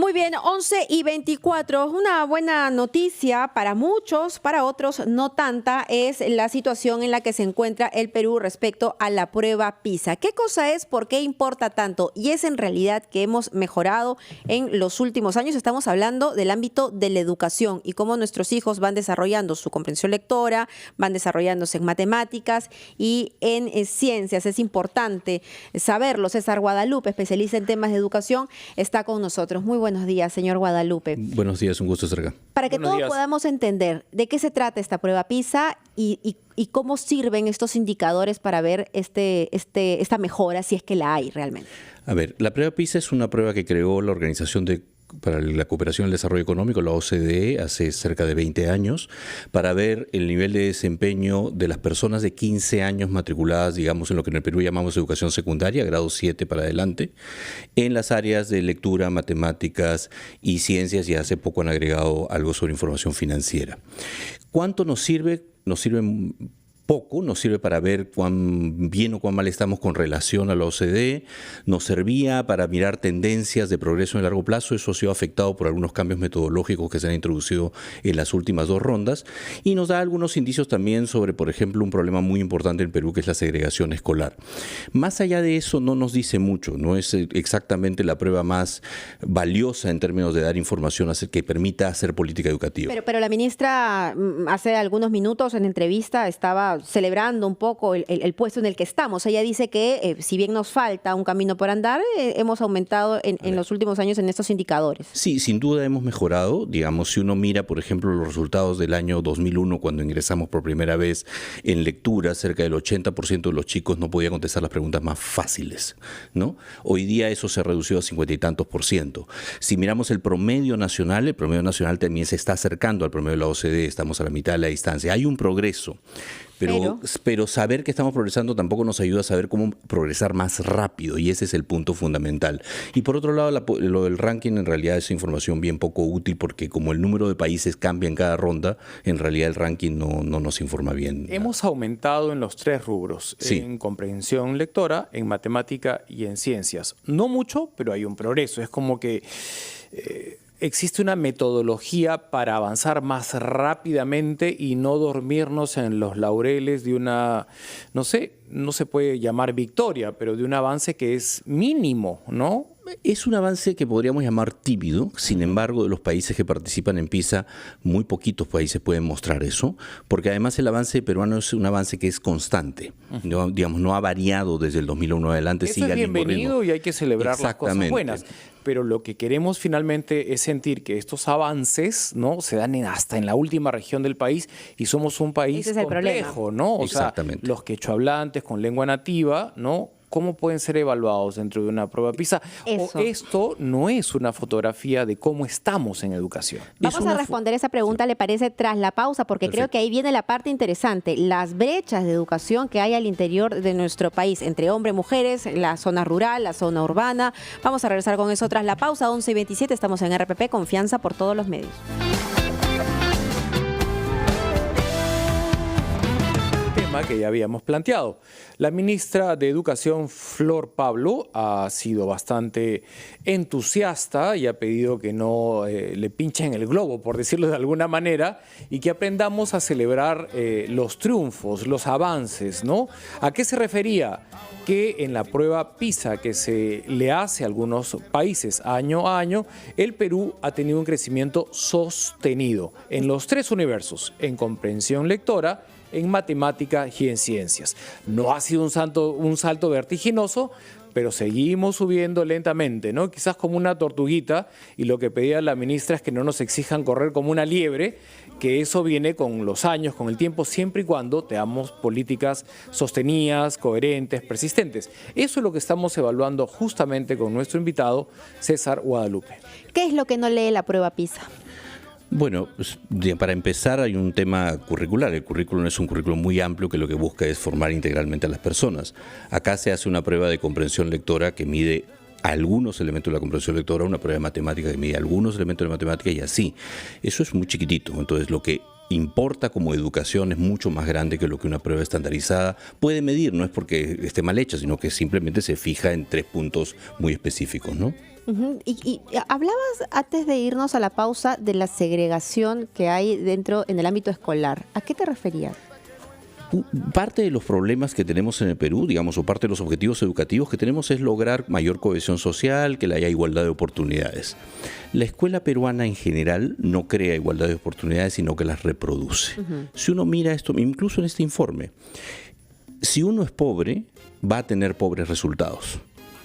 Muy bien, 11:24. Una buena noticia para muchos, para otros no tanta, es la situación en la que se encuentra el Perú respecto a la prueba PISA. ¿Qué cosa es? ¿Por qué importa tanto? Y es en realidad que hemos mejorado en los últimos años. Estamos hablando del ámbito de la educación y cómo nuestros hijos van desarrollando su comprensión lectora, van desarrollándose en matemáticas y en ciencias. Es importante saberlo. César Guadalupe, especialista en temas de educación, está con nosotros. Muy buenos días, señor Guadalupe. Buenos días, un gusto estar acá. Para que todos podamos entender de qué se trata esta prueba PISA y cómo sirven estos indicadores para ver esta mejora, si es que la hay realmente. A ver, la prueba PISA es una prueba que creó la Organización para la Cooperación y el Desarrollo Económico, la OCDE, hace cerca de 20 años, para ver el nivel de desempeño de las personas de 15 años matriculadas, digamos, en lo que en el Perú llamamos educación secundaria, grado 7 para adelante, en las áreas de lectura, matemáticas y ciencias, y hace poco han agregado algo sobre información financiera. ¿Cuánto nos sirve? Nos sirve poco, nos sirve para ver cuán bien o cuán mal estamos con relación a la OCDE, nos servía para mirar tendencias de progreso en el largo plazo. Eso ha sido afectado por algunos cambios metodológicos que se han introducido en las últimas dos rondas, y nos da algunos indicios también sobre, por ejemplo, un problema muy importante en Perú, que es la segregación escolar. Más allá de eso, no nos dice mucho, no es exactamente la prueba más valiosa en términos de dar información que permita hacer política educativa. Pero la ministra hace algunos minutos en entrevista estaba celebrando un poco el puesto en el que estamos. Ella dice que si bien nos falta un camino por andar, hemos aumentado en los últimos años en estos indicadores. Sí, sin duda hemos mejorado. Digamos, si uno mira, por ejemplo, los resultados del año 2001, cuando ingresamos por primera vez en lectura, cerca del 80% de los chicos no podía contestar las preguntas más fáciles, ¿no? Hoy día eso se ha reducido a 50 y tantos %. Si miramos el promedio nacional también se está acercando al promedio de la OCDE, estamos a la mitad de la distancia. Hay un progreso. Pero saber que estamos progresando tampoco nos ayuda a saber cómo progresar más rápido, y ese es el punto fundamental. Y por otro lado, lo del ranking en realidad es información bien poco útil, porque como el número de países cambia en cada ronda, en realidad el ranking no nos informa bien. Hemos aumentado en los tres rubros, sí, en comprensión lectora, en matemática y en ciencias. No mucho, pero hay un progreso. Es como que existe una metodología para avanzar más rápidamente y no dormirnos en los laureles de una, no sé, no se puede llamar victoria, pero de un avance que es mínimo, ¿no? Es un avance que podríamos llamar tímido. Sin embargo, de los países que participan en PISA, muy poquitos países pueden mostrar eso, porque además el avance peruano es un avance que es constante. No, digamos, no ha variado desde el 2001 adelante. Eso es bienvenido y hay que celebrar las cosas buenas. Pero lo que queremos finalmente es sentir que estos avances, ¿no?, se dan hasta en la última región del país, y somos un país complejo, ¿no? O sea, los quechohablantes con lengua nativa, ¿no?, ¿cómo pueden ser evaluados dentro de una prueba PISA? O esto no es una fotografía de cómo estamos en educación. Vamos a responder esa pregunta, ¿le parece?, tras la pausa, porque creo que ahí viene la parte interesante. Las brechas de educación que hay al interior de nuestro país, entre hombres y mujeres, la zona rural, la zona urbana. Vamos a regresar con eso tras la pausa. 11:27, estamos en RPP, confianza por todos los medios. Que ya habíamos planteado. La ministra de Educación, Flor Pablo, ha sido bastante entusiasta y ha pedido que no le pinchen el globo, por decirlo de alguna manera, y que aprendamos a celebrar los triunfos, los avances, ¿no? ¿A qué se refería? Que en la prueba PISA que se le hace a algunos países año a año, el Perú ha tenido un crecimiento sostenido en los tres universos, en comprensión lectora, en matemática y en ciencias. No ha sido un salto vertiginoso, pero seguimos subiendo lentamente, ¿no? Quizás como una tortuguita, y lo que pedía la ministra es que no nos exijan correr como una liebre, que eso viene con los años, con el tiempo, siempre y cuando tengamos políticas sostenidas, coherentes, persistentes. Eso es lo que estamos evaluando justamente con nuestro invitado, César Guadalupe. ¿Qué es lo que no lee la prueba PISA? Bueno, para empezar hay un tema curricular. El currículum es un currículum muy amplio que lo que busca es formar integralmente a las personas. Acá se hace una prueba de comprensión lectora que mide algunos elementos de la comprensión lectora, una prueba de matemática que mide algunos elementos de matemática, y así. Eso es muy chiquitito. Entonces, lo que importa como educación es mucho más grande que lo que una prueba estandarizada puede medir. No es porque esté mal hecha, sino que simplemente se fija en 3 puntos muy específicos, ¿no? Ujú. Y hablabas antes de irnos a la pausa de la segregación que hay dentro en el ámbito escolar. ¿A qué te referías? Parte de los problemas que tenemos en el Perú, digamos, o parte de los objetivos educativos que tenemos es lograr mayor cohesión social, que haya igualdad de oportunidades. La escuela peruana en general no crea igualdad de oportunidades, sino que las reproduce. Si uno mira esto, incluso en este informe, si uno es pobre, va a tener pobres resultados.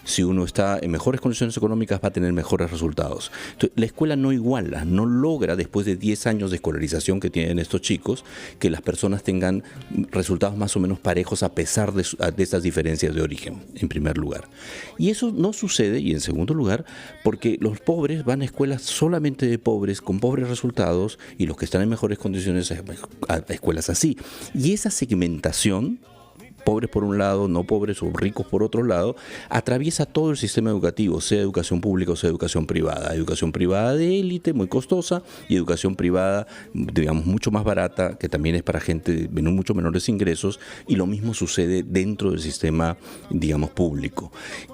Si uno está en mejores condiciones económicas, va a tener mejores resultados. Entonces, la escuela no iguala, no logra, después de 10 años de escolarización que tienen estos chicos, que las personas tengan resultados más o menos parejos a pesar de estas diferencias de origen, en primer lugar. Y eso no sucede, y en segundo lugar, porque los pobres van a escuelas solamente de pobres, con pobres resultados, y los que están en mejores condiciones a escuelas así. Y esa segmentación, pobres por un lado, no pobres o ricos por otro lado, atraviesa todo el sistema educativo, sea educación pública o sea educación privada. Educación privada de élite, muy costosa, y educación privada, digamos, mucho más barata, que también es para gente de mucho menores ingresos, y lo mismo sucede dentro del sistema, digamos, público.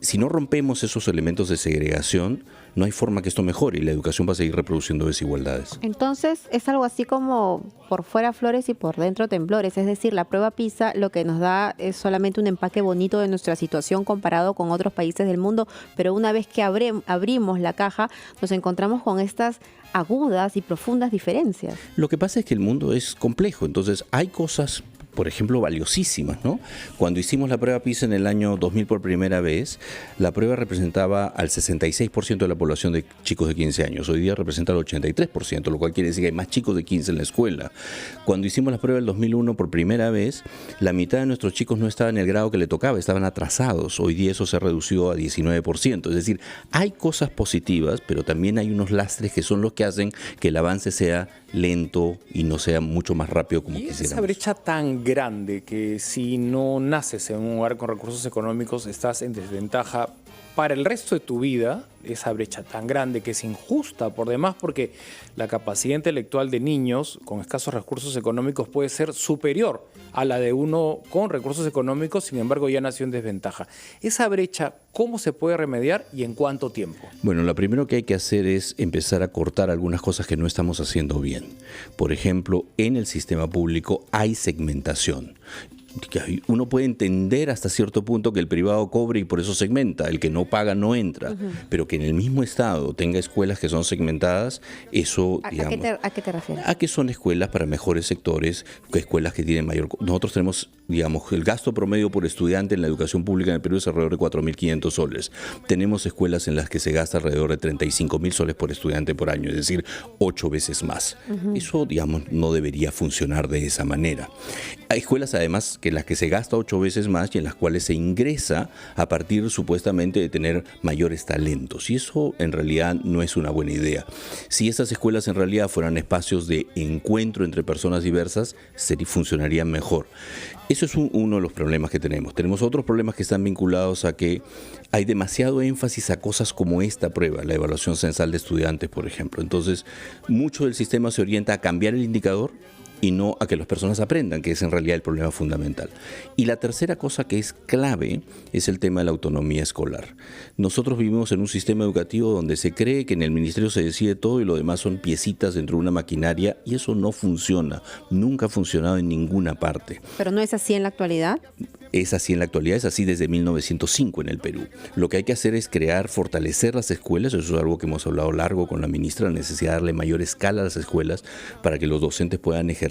Si no rompemos esos elementos de segregación, no hay forma que esto mejore y la educación va a seguir reproduciendo desigualdades. Entonces es algo así como por fuera flores y por dentro temblores, es decir, la prueba PISA lo que nos da es solamente un empaque bonito de nuestra situación comparado con otros países del mundo, pero una vez que abrimos la caja nos encontramos con estas agudas y profundas diferencias. Lo que pasa es que el mundo es complejo, entonces hay cosas, por ejemplo, valiosísimas, ¿no? Cuando hicimos la prueba PISA en el año 2000 por primera vez, la prueba representaba al 66% de la población de chicos de 15 años. Hoy día representa el 83%, lo cual quiere decir que hay más chicos de 15 en la escuela. Cuando hicimos la prueba del 2001 por primera vez, la mitad de nuestros chicos no estaban en el grado que le tocaba, estaban atrasados. Hoy día eso se redució a 19%. Es decir, hay cosas positivas, pero también hay unos lastres que son los que hacen que el avance sea lento y no sea mucho más rápido como quisiéramos. Esa brecha tan grande que si no naces en un hogar con recursos económicos estás en desventaja para el resto de tu vida, esa brecha tan grande que es injusta por demás, porque la capacidad intelectual de niños con escasos recursos económicos puede ser superior a la de uno con recursos económicos, sin embargo ya nació en desventaja. Esa brecha, ¿cómo se puede remediar y en cuánto tiempo? Bueno, lo primero que hay que hacer es empezar a cortar algunas cosas que no estamos haciendo bien. Por ejemplo, en el sistema público hay segmentación. Uno puede entender hasta cierto punto que el privado cobre y por eso segmenta, el que no paga no entra, pero que en el mismo estado tenga escuelas que son segmentadas, eso, digamos... ¿A qué te refieres? A que son escuelas para mejores sectores, escuelas que tienen mayor... Nosotros tenemos, digamos, el gasto promedio por estudiante en la educación pública en el Perú es alrededor de 4.500 soles. Tenemos escuelas en las que se gasta alrededor de 35.000 soles por estudiante por año, es decir, 8 veces más. Eso, digamos, no debería funcionar de esa manera. Hay escuelas, además, que en las que se gasta 8 veces más y en las cuales se ingresa a partir supuestamente de tener mayores talentos. Y eso en realidad no es una buena idea. Si esas escuelas en realidad fueran espacios de encuentro entre personas diversas, funcionarían mejor. Eso es uno de los problemas que tenemos. Tenemos otros problemas que están vinculados a que hay demasiado énfasis a cosas como esta prueba, la evaluación censal de estudiantes, por ejemplo. Entonces, mucho del sistema se orienta a cambiar el indicador y no a que las personas aprendan, que es en realidad el problema fundamental. Y la tercera cosa que es clave es el tema de la autonomía escolar. Nosotros vivimos en un sistema educativo donde se cree que en el ministerio se decide todo y lo demás son piecitas dentro de una maquinaria, y eso no funciona, nunca ha funcionado en ninguna parte. ¿Pero no es así en la actualidad? Es así en la actualidad, es así desde 1905 en el Perú. Lo que hay que hacer es fortalecer las escuelas, eso es algo que hemos hablado largo con la ministra, la necesidad de darle mayor escala a las escuelas para que los docentes puedan ejercer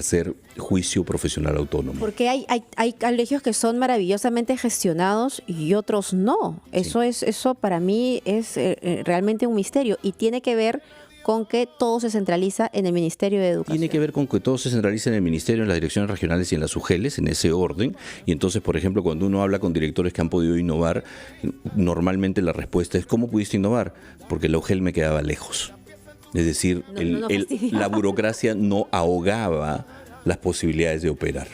juicio profesional autónomo. Porque hay colegios que son maravillosamente gestionados y otros no. Eso para mí es realmente un misterio y tiene que ver con que todo se centraliza en el Ministerio de Educación. Tiene que ver con que todo se centraliza en el Ministerio, en las direcciones regionales y en las UGELes, en ese orden. Y entonces, por ejemplo, cuando uno habla con directores que han podido innovar, normalmente la respuesta es ¿cómo pudiste innovar? Porque la UGEL me quedaba lejos. Es decir, la burocracia no ahogaba las posibilidades de operar.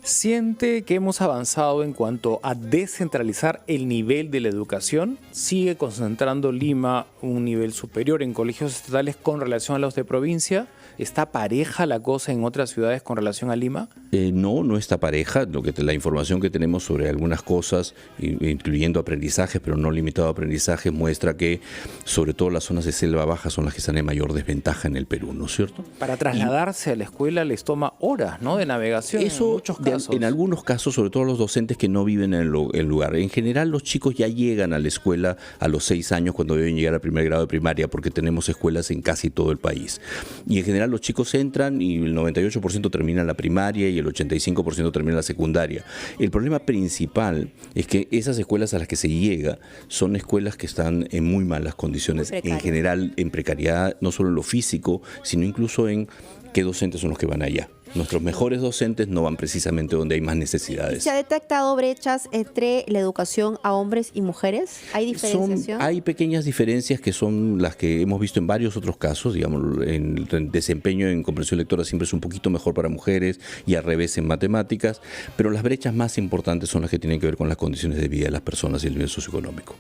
¿Siente que hemos avanzado en cuanto a descentralizar el nivel de la educación? ¿Sigue concentrando Lima un nivel superior en colegios estatales con relación a los de provincia? ¿Está pareja la cosa en otras ciudades con relación a Lima? No está pareja. La información que tenemos sobre algunas cosas, incluyendo aprendizaje, pero no limitado a aprendizaje, muestra que sobre todo las zonas de selva baja son las que están en mayor desventaja en el Perú, ¿no es cierto? Para trasladarse a la escuela les toma horas, ¿no?, de navegación. Eso, en muchos casos. En algunos casos, sobre todo los docentes que no viven en el lugar. En general, los chicos ya llegan a la escuela a los 6 años cuando deben llegar al primer grado de primaria, porque tenemos escuelas en casi todo el país. Y en general los chicos entran y el 98% terminan la primaria y el 85% termina la secundaria. El problema principal es que esas escuelas a las que se llega son escuelas que están en muy malas condiciones, en general en precariedad, no solo en lo físico, sino incluso en qué docentes son los que van allá. Nuestros mejores docentes no van precisamente donde hay más necesidades. ¿Se ha detectado brechas entre la educación a hombres y mujeres? ¿Hay diferenciación? Hay pequeñas diferencias que son las que hemos visto en varios otros casos. Digamos, en el desempeño en comprensión lectora siempre es un poquito mejor para mujeres y al revés en matemáticas, pero las brechas más importantes son las que tienen que ver con las condiciones de vida de las personas y el nivel socioeconómico.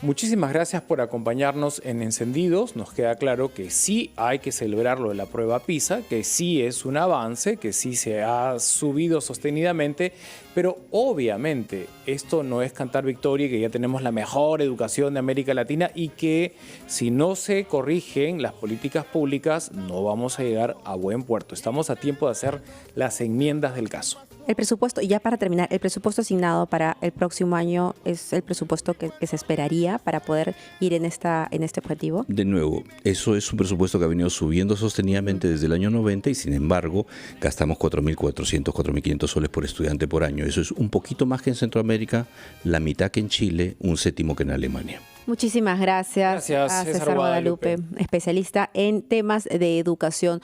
Muchísimas gracias por acompañarnos en Encendidos. Nos queda claro que sí hay que celebrar lo de la prueba PISA, que sí es un avance, que sí se ha subido sostenidamente, pero obviamente esto no es cantar victoria, que ya tenemos la mejor educación de América Latina y que si no se corrigen las políticas públicas no vamos a llegar a buen puerto. Estamos a tiempo de hacer las enmiendas del caso. El presupuesto, y ya para terminar, el presupuesto asignado para el próximo año es el presupuesto que se esperaría para poder ir en este objetivo. De nuevo, eso es un presupuesto que ha venido subiendo sostenidamente desde el año 90 y sin embargo gastamos 4.400, 4.500 soles por estudiante por año. Eso es un poquito más que en Centroamérica, la mitad que en Chile, un séptimo que en Alemania. Muchísimas gracias, Gracias, a César César Guadalupe, especialista en temas de educación.